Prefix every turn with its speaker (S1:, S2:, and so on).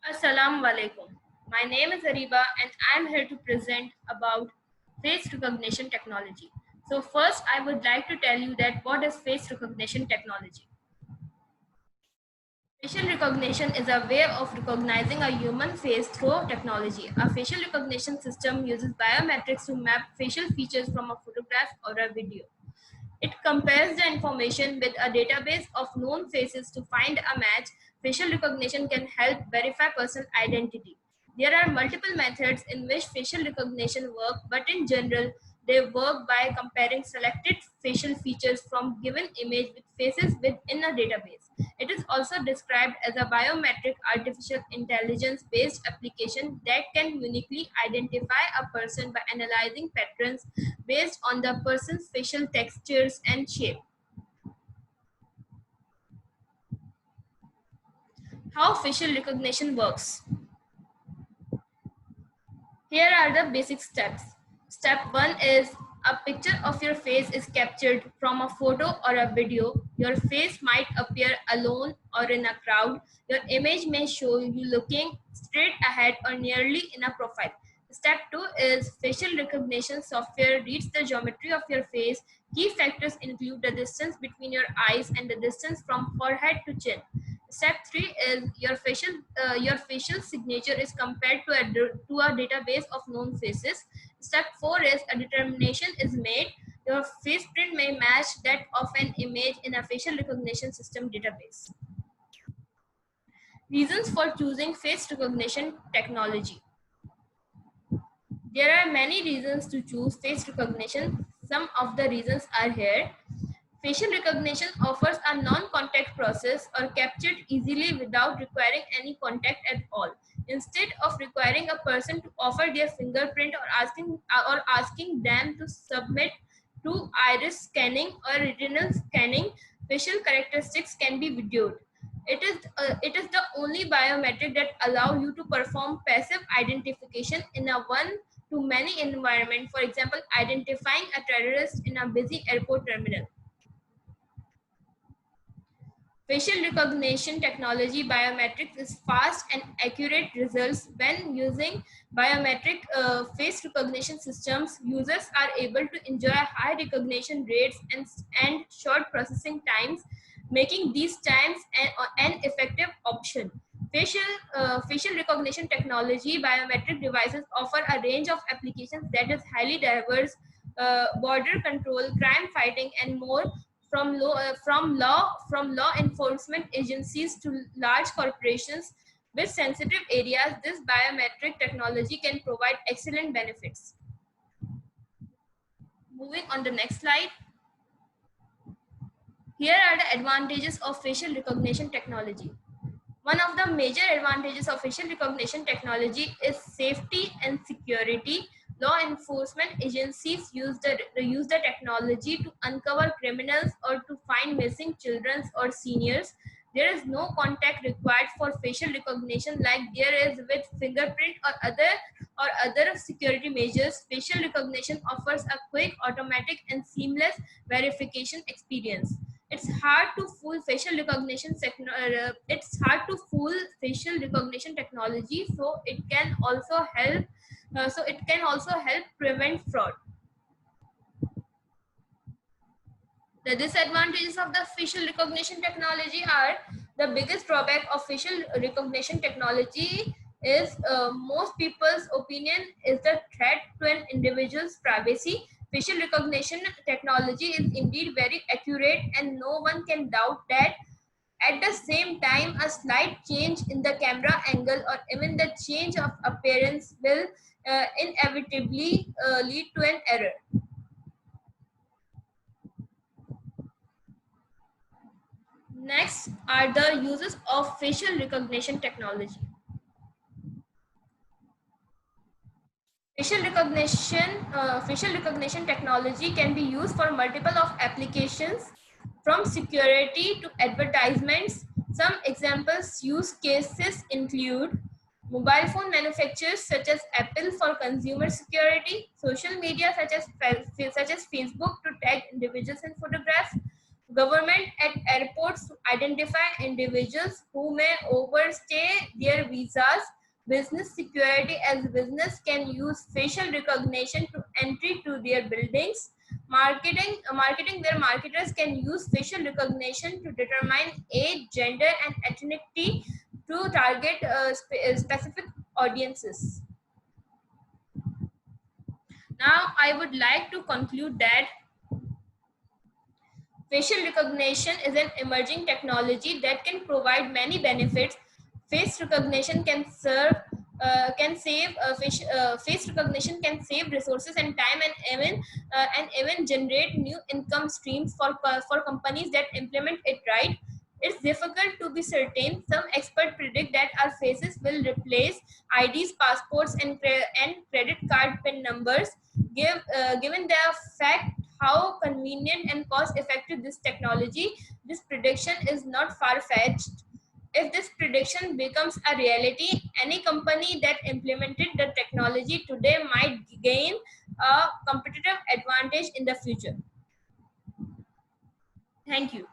S1: Assalamu alaikum. My name is Ariba and I am here to present about face recognition technology. So first I would like to tell you that what is face recognition technology. Facial recognition is a way of recognizing a human face through technology. A facial recognition system uses biometrics to map facial features from a photograph or a video. It compares the information with a database of known faces to find a match. Facial recognition can help verify personal identity. There are multiple methods in which facial recognition work, but in general, they work by comparing selected facial features from given image with faces within a database. It is also described as a biometric artificial intelligence based application that can uniquely identify a person by analyzing patterns based on the person's facial textures and shape. How facial recognition works. Here are the basic steps. Step 1 is a picture of your face is captured from a photo or a video. Your face might appear alone or in a crowd. Your image may show you looking straight ahead or nearly in a profile. Step 2 is facial recognition software reads the geometry of your face. Key factors include the distance between your eyes and the distance from forehead to chin. Step 3 is your facial signature is compared to a database of known faces. Step 4 is a determination is made. Your face print may match that of an image in a facial recognition system database. Reasons for choosing face recognition technology. There are many reasons to choose face recognition. Some of the reasons are here. Facial recognition offers a non-contact process or captured easily without requiring any contact at all. Instead of requiring a person to offer their fingerprint or asking them to submit to iris scanning or retinal scanning, facial characteristics can be videoed. It is the only biometric that allow you to perform passive identification in a one-to-many environment. For example, identifying a terrorist in a busy airport terminal. Facial recognition technology biometrics is fast and accurate results. When using biometric face recognition systems, users are able to enjoy high recognition rates and short processing times, making these times an effective option. Facial recognition technology biometric devices offer a range of applications that is highly diverse, border control, crime fighting, and more from law enforcement agencies to large corporations with sensitive areas. This biometric technology can provide excellent benefits. Moving on the next slide. Here are the advantages of facial recognition technology. One of the major advantages of facial recognition technology is safety and security. Law enforcement agencies use the technology to uncover criminals or to find missing children or seniors. There is no contact required for facial recognition like there is with fingerprint or other security measures. Facial recognition offers a quick, automatic, and seamless verification experience. It's hard to fool facial recognition technology, so it can also help prevent fraud. The disadvantages of the facial recognition technology are: the biggest drawback of facial recognition technology is most people's opinion is the threat to an individual's privacy. Facial recognition technology is indeed very accurate and no one can doubt that. At the same time, a slight change in the camera angle or even the change of appearance will inevitably lead to an error. Next are the uses of facial recognition technology. Facial recognition technology can be used for multiple of applications, from security to advertisements. Some examples use cases include mobile phone manufacturers such as Apple for consumer security, social media such as Facebook to tag individuals in photographs, Government at airports to identify individuals who may overstay their visas. Business security, as business can use facial recognition to entry to their buildings. Marketing where marketers can use facial recognition to determine age, gender, and ethnicity to target specific audiences. Now, I would like to conclude that facial recognition is an emerging technology that can provide many benefits. Face recognition can serve, can save face recognition can save resources and time, and even generate new income streams for companies that implement it right. It's difficult to be certain. Some experts predict that our faces will replace IDs, passports, and credit card PIN numbers. Given the fact how convenient and cost effective this technology, this prediction is not far fetched. If this prediction becomes a reality, any company that implemented the technology today might gain a competitive advantage in the future. Thank you.